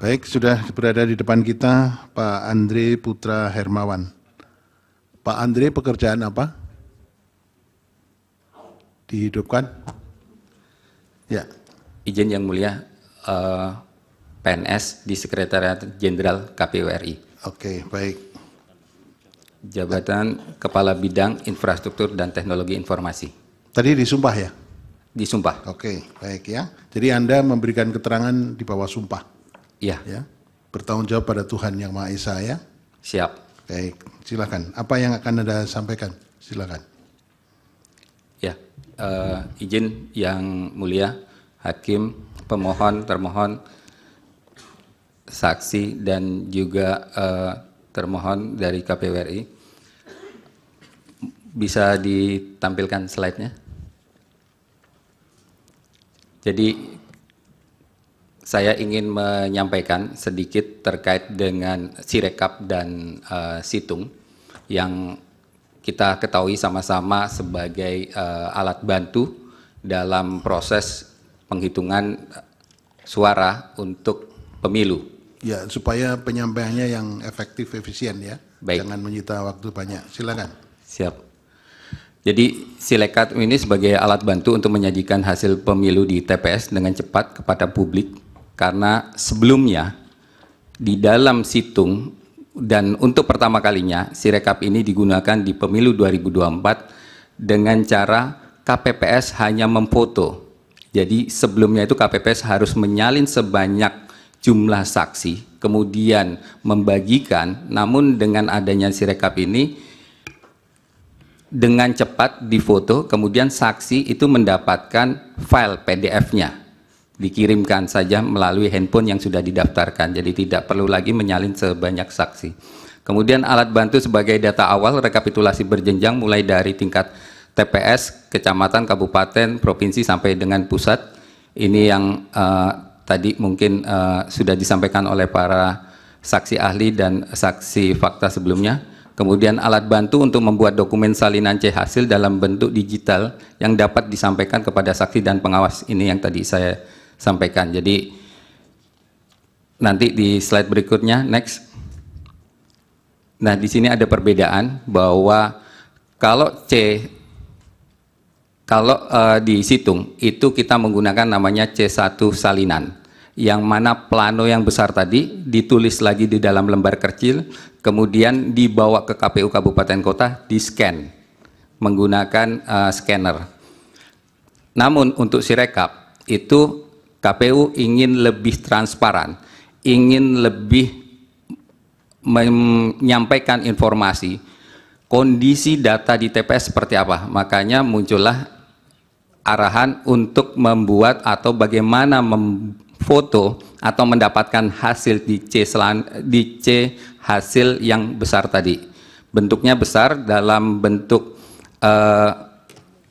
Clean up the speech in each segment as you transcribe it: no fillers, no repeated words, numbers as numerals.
Baik, sudah berada di depan kita Pak Andre Putra Hermawan. Pak Andre, pekerjaan apa? Dihidupkan? Ya. Izin yang mulia, PNS di Sekretariat Jenderal KPU RI. Oke, baik. Jabatan Kepala Bidang Infrastruktur dan Teknologi Informasi. Tadi disumpah ya? Disumpah. Oke, baik ya. Jadi Anda memberikan keterangan di bawah sumpah? Iya. Ya. Bertanggung jawab pada Tuhan Yang Maha Esa ya? Siap. Baik, silakan. Apa yang akan Anda sampaikan? Silakan. Ya, izin yang mulia, hakim, pemohon, termohon, saksi, dan juga termohon dari KPU RI. Bisa ditampilkan slide-nya? Jadi, saya ingin menyampaikan sedikit terkait dengan Sirekap dan situng yang kita ketahui sama-sama sebagai alat bantu dalam proses penghitungan suara untuk pemilu. Ya, supaya penyampaiannya yang efektif, efisien ya. Baik. Jangan menyita waktu banyak. Silakan. Siap. Jadi Sirekap ini sebagai alat bantu untuk menyajikan hasil pemilu di TPS dengan cepat kepada publik, karena sebelumnya di dalam situng dan untuk pertama kalinya Sirekap ini digunakan di pemilu 2024 dengan cara KPPS hanya memfoto. Jadi sebelumnya itu KPPS harus menyalin sebanyak jumlah saksi, kemudian membagikan, namun dengan adanya Sirekap ini dengan cepat difoto, kemudian saksi itu mendapatkan file PDF-nya, dikirimkan saja melalui handphone yang sudah didaftarkan, jadi tidak perlu lagi menyalin sebanyak saksi. Kemudian alat bantu sebagai data awal rekapitulasi berjenjang mulai dari tingkat TPS, kecamatan, kabupaten, provinsi sampai dengan pusat. Ini yang tadi mungkin sudah disampaikan oleh para saksi ahli dan saksi fakta sebelumnya. Kemudian alat bantu untuk membuat dokumen salinan C hasil dalam bentuk digital yang dapat disampaikan kepada saksi dan pengawas. Ini yang tadi saya sampaikan. Jadi nanti di slide berikutnya, next. Nah, di sini ada perbedaan bahwa kalau di situng itu kita menggunakan namanya C1 salinan, yang mana plano yang besar tadi ditulis lagi di dalam lembar kecil, kemudian dibawa ke KPU Kabupaten Kota, di-scan menggunakan scanner. Namun untuk Sirekap itu KPU ingin lebih transparan, ingin lebih menyampaikan informasi kondisi data di TPS seperti apa. Makanya muncullah arahan untuk membuat atau bagaimana memfoto atau mendapatkan hasil di C hasil yang besar tadi. Bentuknya besar dalam bentuk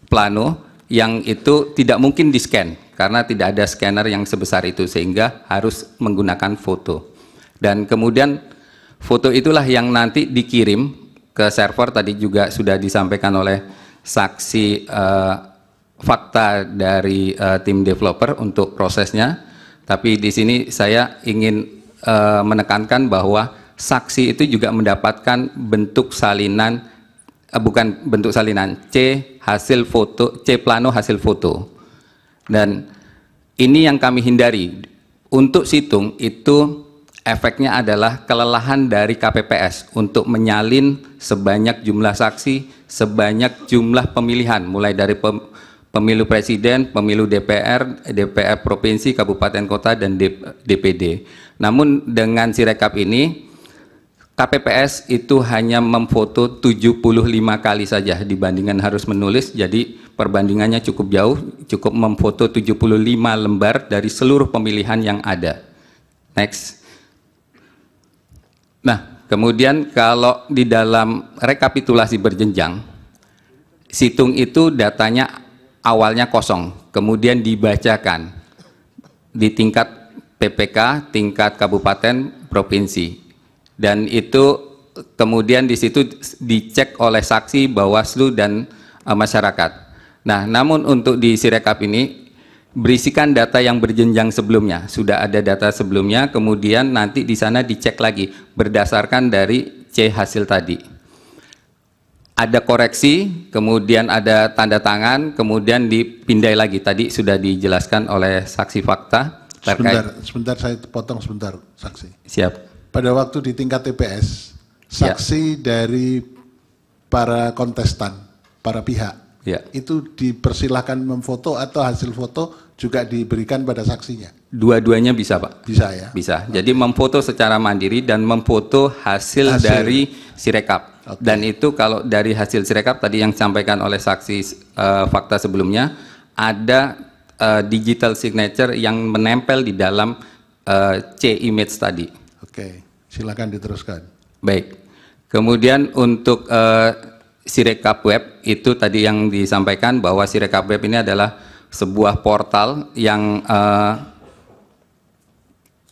plano yang itu tidak mungkin di-scan karena tidak ada scanner yang sebesar itu, sehingga harus menggunakan foto. Dan kemudian foto itulah yang nanti dikirim ke server, tadi juga sudah disampaikan oleh saksi fakta dari tim developer untuk prosesnya. Tapi di sini saya ingin menekankan bahwa saksi itu juga mendapatkan bentuk salinan, bukan bentuk salinan, C hasil foto, C plano hasil foto. Dan ini yang kami hindari. Untuk situng itu efeknya adalah kelelahan dari KPPS untuk menyalin sebanyak jumlah saksi, sebanyak jumlah pemilihan, mulai dari pemilu presiden, pemilu DPR, DPR provinsi, kabupaten kota, dan DPD. Namun dengan Sirekap ini, KPPS itu hanya memfoto 75 kali saja dibandingkan harus menulis, jadi perbandingannya cukup jauh, cukup memfoto 75 lembar dari seluruh pemilihan yang ada. Next. Nah, kemudian kalau di dalam rekapitulasi berjenjang, situng itu datanya awalnya kosong, kemudian dibacakan di tingkat PPK, tingkat kabupaten, provinsi. Dan itu kemudian di situ dicek oleh saksi, Bawaslu, dan masyarakat. Nah, namun untuk di Sirekap ini berisikan data yang berjenjang sebelumnya. Sudah ada data sebelumnya, kemudian nanti di sana dicek lagi berdasarkan dari C hasil tadi. Ada koreksi, kemudian ada tanda tangan, kemudian dipindai lagi. Tadi sudah dijelaskan oleh saksi fakta. Sebentar saya potong sebentar, saksi. Siap. Pada waktu di tingkat TPS, saksi dari para kontestan, para pihak, itu dipersilahkan memfoto atau hasil foto juga diberikan pada saksinya? Dua-duanya bisa, Pak. Bisa ya? Bisa. Jadi memfoto secara mandiri dan memfoto hasil dari Sirekap. Dan itu kalau dari hasil Sirekap tadi yang disampaikan oleh saksi fakta sebelumnya, ada digital signature yang menempel di dalam C image tadi. Oke, silakan diteruskan. Baik. Kemudian untuk Sirekap Web, itu tadi yang disampaikan bahwa Sirekap Web ini adalah sebuah portal yang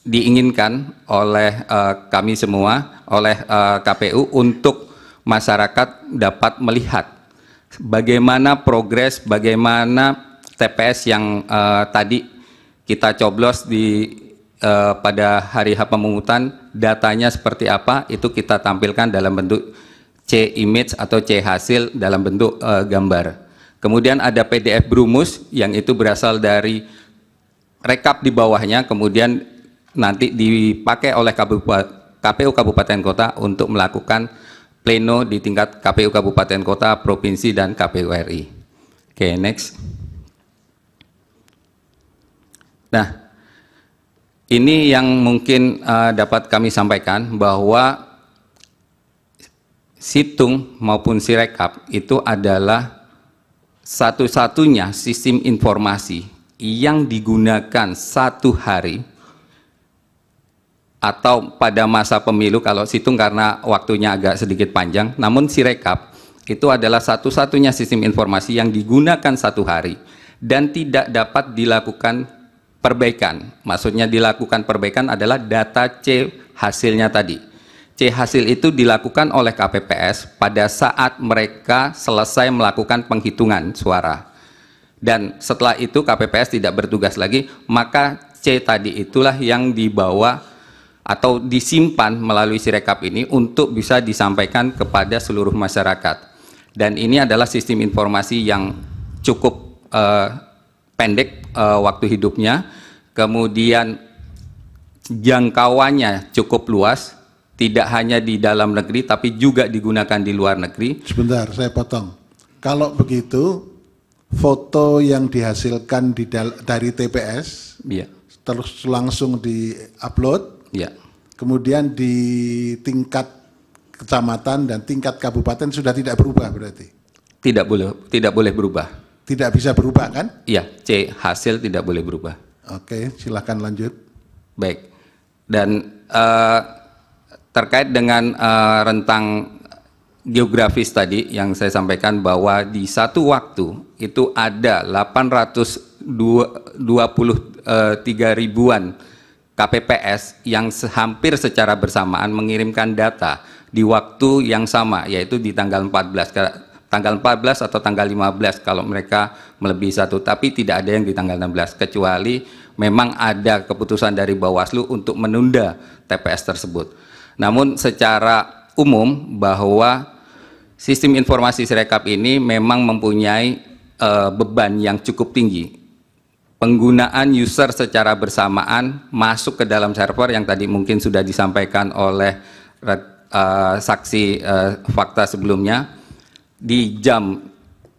diinginkan oleh kami semua, oleh KPU untuk masyarakat dapat melihat bagaimana progres, bagaimana TPS yang tadi kita coblos pada hari H pemungutan, datanya seperti apa, itu kita tampilkan dalam bentuk C image atau C hasil dalam bentuk gambar. Kemudian ada PDF Brumus yang itu berasal dari rekap di bawahnya, kemudian nanti dipakai oleh KPU Kabupaten Kota untuk melakukan pleno di tingkat KPU Kabupaten Kota, Provinsi, dan KPU RI. Oke, next. Nah, ini yang mungkin dapat kami sampaikan bahwa Situng maupun Sirekap itu adalah satu-satunya sistem informasi yang digunakan satu hari atau pada masa pemilu. Kalau Situng karena waktunya agak sedikit panjang, namun Sirekap itu adalah satu-satunya sistem informasi yang digunakan satu hari dan tidak dapat dilakukan perbaikan. Maksudnya dilakukan perbaikan adalah data C hasilnya tadi. C hasil itu dilakukan oleh KPPS pada saat mereka selesai melakukan penghitungan suara. Dan setelah itu KPPS tidak bertugas lagi, maka C tadi itulah yang dibawa atau disimpan melalui Sirekap ini untuk bisa disampaikan kepada seluruh masyarakat. Dan ini adalah sistem informasi yang cukup pendek waktu hidupnya, kemudian jangkauannya cukup luas, tidak hanya di dalam negeri tapi juga digunakan di luar negeri. Sebentar, saya potong. Kalau begitu, foto yang dihasilkan dari TPS terus langsung di-upload, kemudian di tingkat kecamatan dan tingkat kabupaten sudah tidak berubah berarti? Tidak boleh berubah. Tidak bisa berubah kan? Iya, C hasil tidak boleh berubah. Oke, silakan lanjut. Baik. Dan terkait dengan rentang geografis tadi yang saya sampaikan bahwa di satu waktu itu ada 823 ribuan KPPS yang hampir secara bersamaan mengirimkan data di waktu yang sama, yaitu di tanggal 14. Tanggal 14 atau tanggal 15 kalau mereka melebihi satu, tapi tidak ada yang di tanggal 16, kecuali memang ada keputusan dari Bawaslu untuk menunda TPS tersebut. Namun secara umum bahwa sistem informasi Sirekap ini memang mempunyai beban yang cukup tinggi. Penggunaan user secara bersamaan masuk ke dalam server yang tadi mungkin sudah disampaikan oleh saksi fakta sebelumnya, di jam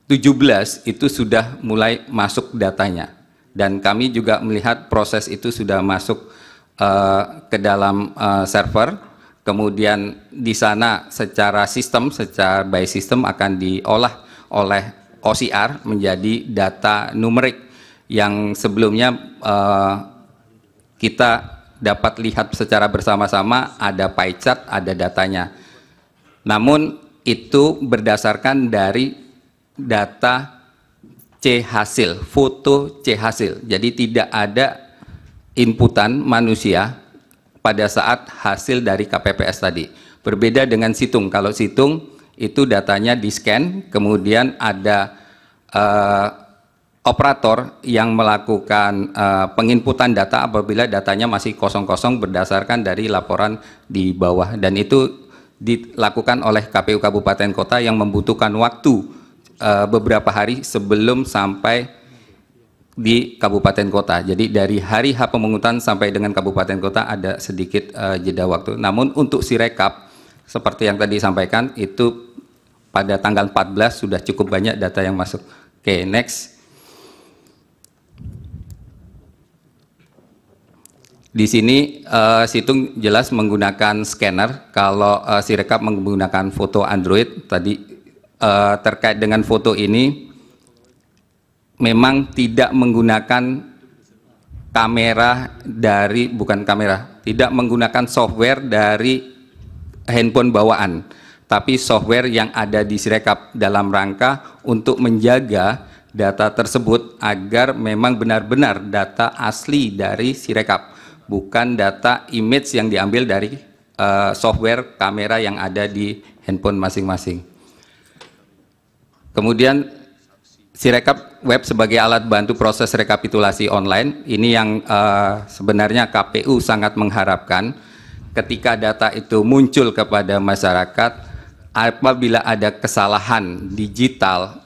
17 itu sudah mulai masuk datanya. Dan kami juga melihat proses itu sudah masuk ke dalam server. Kemudian di sana secara by system akan diolah oleh OCR menjadi data numerik yang sebelumnya kita dapat lihat secara bersama-sama, ada pie chart, ada datanya. Namun itu berdasarkan dari data C hasil, foto C hasil. Jadi tidak ada inputan manusia pada saat hasil dari KPPS tadi. Berbeda dengan Situng. Kalau Situng itu datanya di-scan, kemudian ada operator yang melakukan penginputan data apabila datanya masih kosong-kosong berdasarkan dari laporan di bawah, dan itu dilakukan oleh KPU Kabupaten Kota yang membutuhkan waktu beberapa hari sebelum sampai di Kabupaten Kota. Jadi dari hari H pemungutan sampai dengan Kabupaten Kota ada sedikit jeda waktu. Namun untuk Sirekap seperti yang tadi disampaikan itu pada tanggal 14 sudah cukup banyak data yang masuk. Oke, next. Di sini Situng jelas menggunakan scanner. Kalau Sirekap menggunakan foto Android. Tadi terkait dengan foto ini memang tidak menggunakan kamera dari, bukan kamera, tidak menggunakan software dari handphone bawaan, tapi software yang ada di Sirekap dalam rangka untuk menjaga data tersebut agar memang benar-benar data asli dari Sirekap, bukan data image yang diambil dari software kamera yang ada di handphone masing-masing. Kemudian Sirekap web sebagai alat bantu proses rekapitulasi online, ini yang sebenarnya KPU sangat mengharapkan ketika data itu muncul kepada masyarakat, apabila ada kesalahan digital,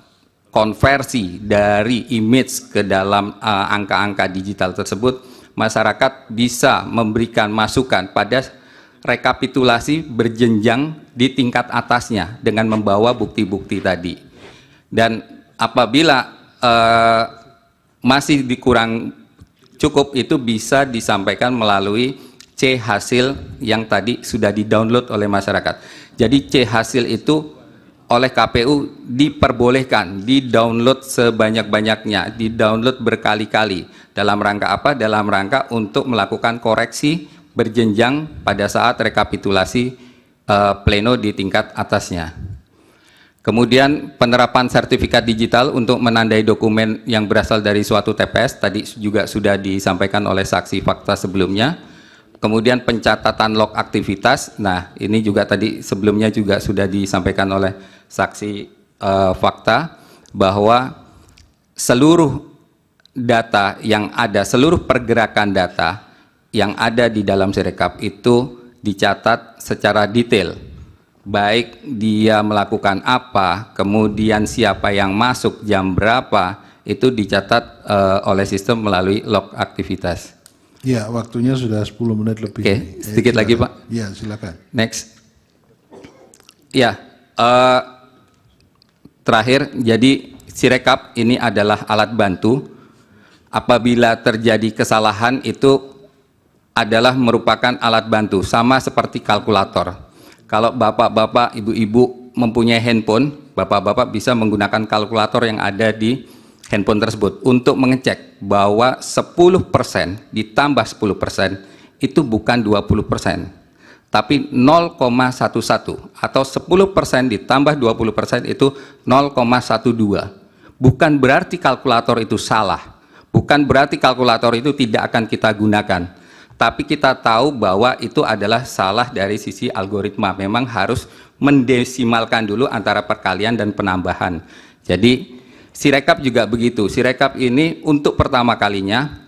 konversi dari image ke dalam angka-angka digital tersebut, masyarakat bisa memberikan masukan pada rekapitulasi berjenjang di tingkat atasnya dengan membawa bukti-bukti tadi. Dan apabila masih dikurang cukup, itu bisa disampaikan melalui C hasil yang tadi sudah di-download oleh masyarakat. Jadi C hasil itu oleh KPU diperbolehkan di-download sebanyak-banyaknya, di-download berkali-kali. Dalam rangka apa? Dalam rangka untuk melakukan koreksi berjenjang pada saat rekapitulasi pleno di tingkat atasnya. Kemudian penerapan sertifikat digital untuk menandai dokumen yang berasal dari suatu TPS, tadi juga sudah disampaikan oleh saksi fakta sebelumnya. Kemudian pencatatan log aktivitas, nah ini juga tadi sebelumnya juga sudah disampaikan oleh saksi fakta, bahwa seluruh data yang ada, seluruh pergerakan data yang ada di dalam Sirekap itu dicatat secara detail, baik dia melakukan apa, kemudian siapa yang masuk, jam berapa, itu dicatat oleh sistem melalui log aktivitas. Ya, waktunya sudah 10 menit lebih. Oke, sedikit lagi Pak. Ya, silakan. Next. Ya, terakhir, jadi Sirekap ini adalah alat bantu. Apabila terjadi kesalahan itu adalah merupakan alat bantu, sama seperti kalkulator. Kalau bapak-bapak, ibu-ibu mempunyai handphone, bapak-bapak bisa menggunakan kalkulator yang ada di handphone tersebut untuk mengecek bahwa 10% ditambah 10% itu bukan 20%, tapi 0,11, atau 10% ditambah 20% itu 0,12. Bukan berarti kalkulator itu salah, bukan berarti kalkulator itu tidak akan kita gunakan, tapi kita tahu bahwa itu adalah salah dari sisi algoritma. Memang harus mendesimalkan dulu antara perkalian dan penambahan. Jadi Sirekap juga begitu. Sirekap ini untuk pertama kalinya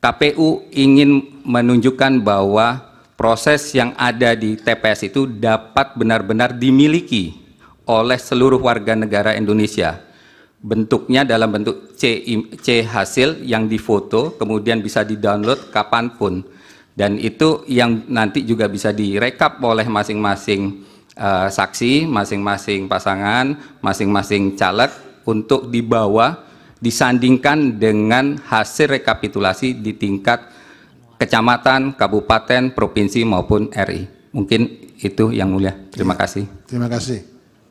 KPU ingin menunjukkan bahwa proses yang ada di TPS itu dapat benar-benar dimiliki oleh seluruh warga negara Indonesia. Bentuknya dalam bentuk C hasil yang difoto, kemudian bisa di-download kapanpun. Dan itu yang nanti juga bisa direkap oleh masing-masing saksi, masing-masing pasangan, masing-masing caleg, untuk dibawa, disandingkan dengan hasil rekapitulasi di tingkat kecamatan, kabupaten, provinsi maupun RI. Mungkin itu yang mulia. Terima kasih. Terima kasih.